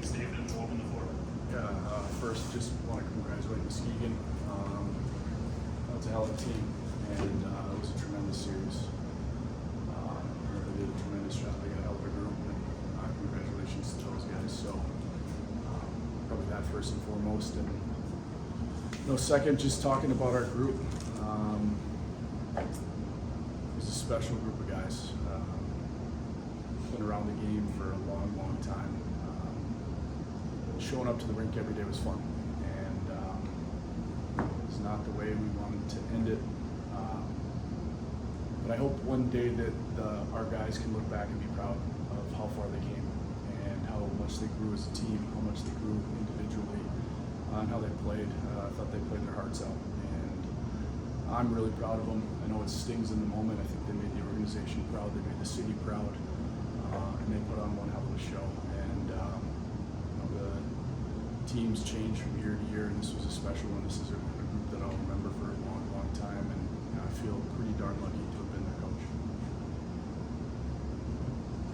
Thanks, David, and we'll open the floor. Yeah, first, just want to congratulate Muskegon. It's a hell of a team, and it was a tremendous series. They did a tremendous job. They got a hell of a group, and congratulations to those guys. So, probably that first and foremost. And second, just talking about our group. It was a special group of guys. Been around the game for a long, long time. Showing up to the rink every day was fun, and it's not the way we wanted to end it. But I hope one day that our guys can look back and be proud of how far they came and how much they grew as a team, how much they grew individually, and how they played. I thought they played their hearts out, and I'm really proud of them. I know it stings in the moment. I think they made the organization proud. They made the city proud, and they put on one hell of a show. And the teams change from year to year, and this was a special one. This is a group that I'll remember for a long, long time, and I feel pretty darn lucky to have been their coach.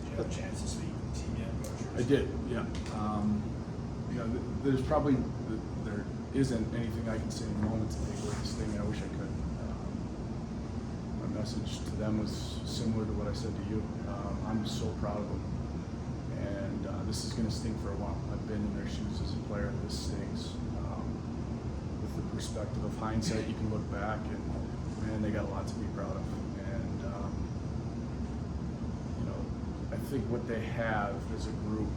Did you have a chance to speak with the team yet, Coach? I did, yeah. There isn't anything I can say in the moment to take away this thing. I wish I could. My message to them was similar to what I said to you. I'm so proud of them, and this is going to sting for a while. I've been in their shoes as a player. This stings. With the perspective of hindsight, you can look back and, man, they got a lot to be proud of. And I think what they have as a group,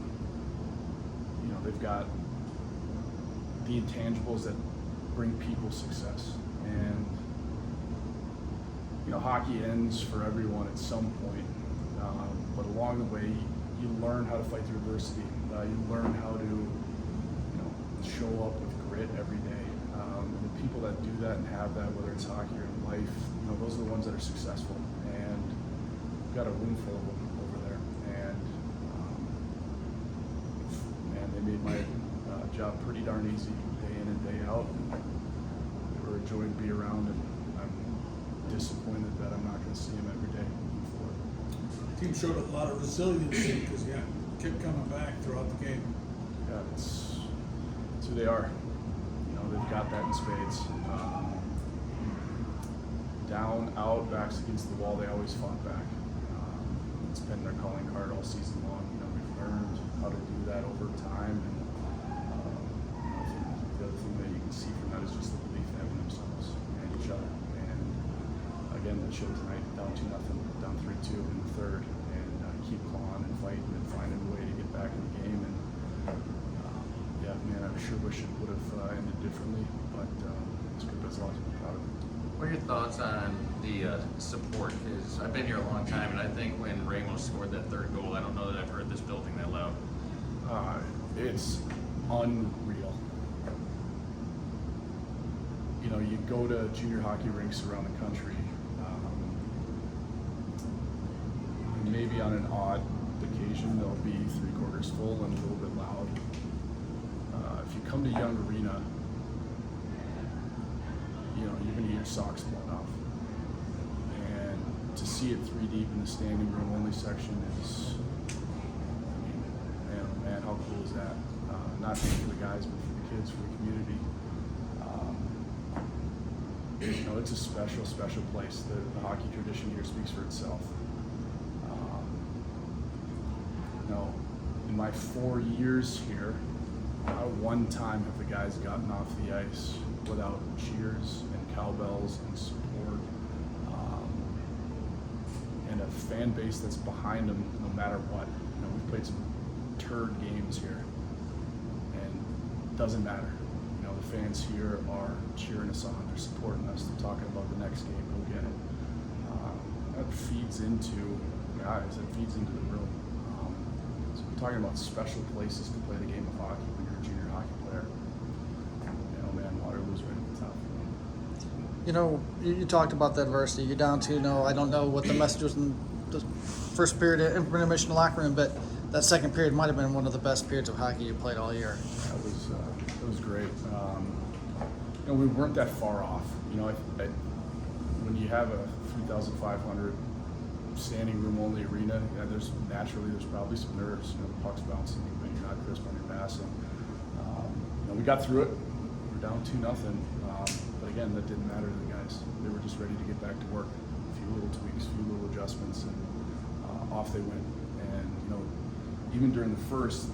they've got the intangibles that bring people success. And hockey ends for everyone at some point, but along the way, you learn how to fight through adversity. You learn how to, show up with grit every day. And the people that do that and have that, whether it's hockey or in life, those are the ones that are successful. And we've got a room full of them over there. And man, they made my job pretty darn easy day in and day out. They were a joy to be around, and I'm disappointed that I'm not going to see them every day moving forward. The team showed a lot of resiliency because you kept coming back throughout the game. Yeah, it's who they are. They've got that in spades. Down, out, backs against the wall, they always fought back. It's been their calling card all season long. We've learned how to do that over time. And I think the other thing that you can see from that is just the belief they have in themselves and each other. And again, that showed tonight, down 2-0, down 3-2 in the third, and keep clawing and fighting and finding a way to get back in the game. And yeah, man, I sure wish it would have ended differently, but this group has a lot to be proud of. What are your thoughts on the support? Because I've been here a long time, and I think when Ramos scored that third goal, I don't know that I've heard this building that loud. It's unreal. You go to junior hockey rinks around the country, maybe on an odd occasion they'll be 3/4 full and a little bit loud. If you come to Young Arena, you're going to get your socks blown off. And to see it 3 deep in the standing room only section is, man, how cool is that? Not just for the guys, but for the kids, for the community. It's a special, special place. The hockey tradition here speaks for itself. In my 4 years here, not one time have the guys gotten off the ice without cheers and cowbells and support, and a fan base that's behind them no matter what. We've played some turd games here, and it doesn't matter. The fans here are cheering us on, they're supporting us, they're talking about the next game, go get it. That feeds into guys, that feeds into the room. So we're talking about special places to play the game of hockey when you're a junior hockey player. Man, Waterloo's right at the top. You talked about the adversity. You're down 2-0. I don't know what the message was in the first period of intermission locker room, but that second period might have been one of the best periods of hockey you played all year. It was great. We weren't that far off. When you have a 3,500 standing room only arena, there's probably some nerves. The puck's bouncing, but you're not crisp on your pass. And, we got through it. We were down 2-0. But again, that didn't matter to the guys. They were just ready to get back to work. A few little tweaks, a few little adjustments, and off they went. And, even during the first,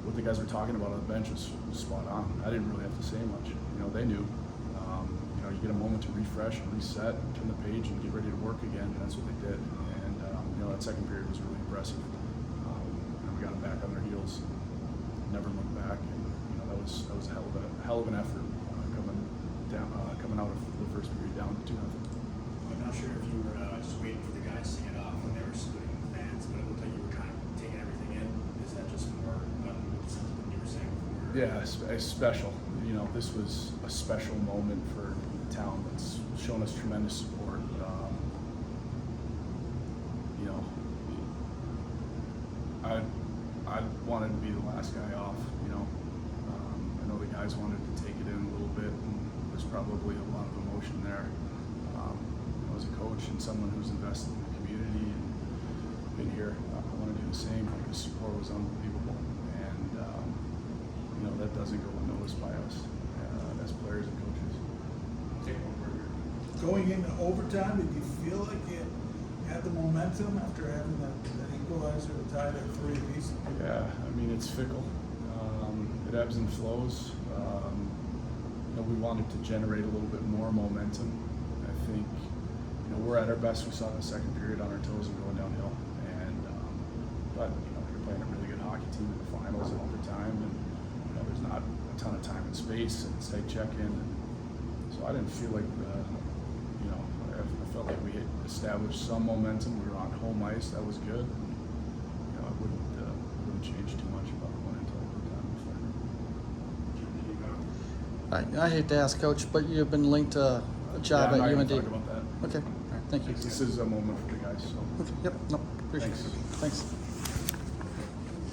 what the guys were talking about on the bench was spot on. I didn't really have to say much. They knew. You get a moment to refresh and reset, turn the page, and get ready to work again. And that's what they did. And that second period was really impressive. We got them back on their heels, never looked back, and that was a hell of an effort coming out of the first period down 2-0. I'm not sure if you were just waiting for the guys to sing it off when they were saluting the fans, but it looked like you were kind of taking everything in. Is that just more something you were saying before? Yeah, it's special. This was a special moment for the town that's shown us tremendous support. I wanted to be the last guy off. I know the guys wanted to take it in a little bit, and there's probably a lot of emotion there. As a coach and someone who's invested in the community and been here, I want to do the same. The support was unbelievable, and that doesn't go unnoticed by us as players and coaches. Take one burger. Going into overtime, did you feel like you had the momentum after having that equalizer to tie that 3 apiece? Yeah, it's fickle. It ebbs and flows. We wanted to generate a little bit more momentum. I think we're at our best. We saw in the second period on our toes and going downhill. But you're playing a really good hockey team in the finals and overtime, and there's not a ton of time and space and tight check-in. So I didn't feel like I felt like we had established some momentum. We were on home ice. That was good. I wouldn't change too much about going into overtime. I hate to ask, Coach, but you've been linked to a job I'm not at gonna UND. talk about that. Okay, all right, thank you. This is a moment for the guys. So. Okay, yep, no, appreciate it. Thanks. Thanks.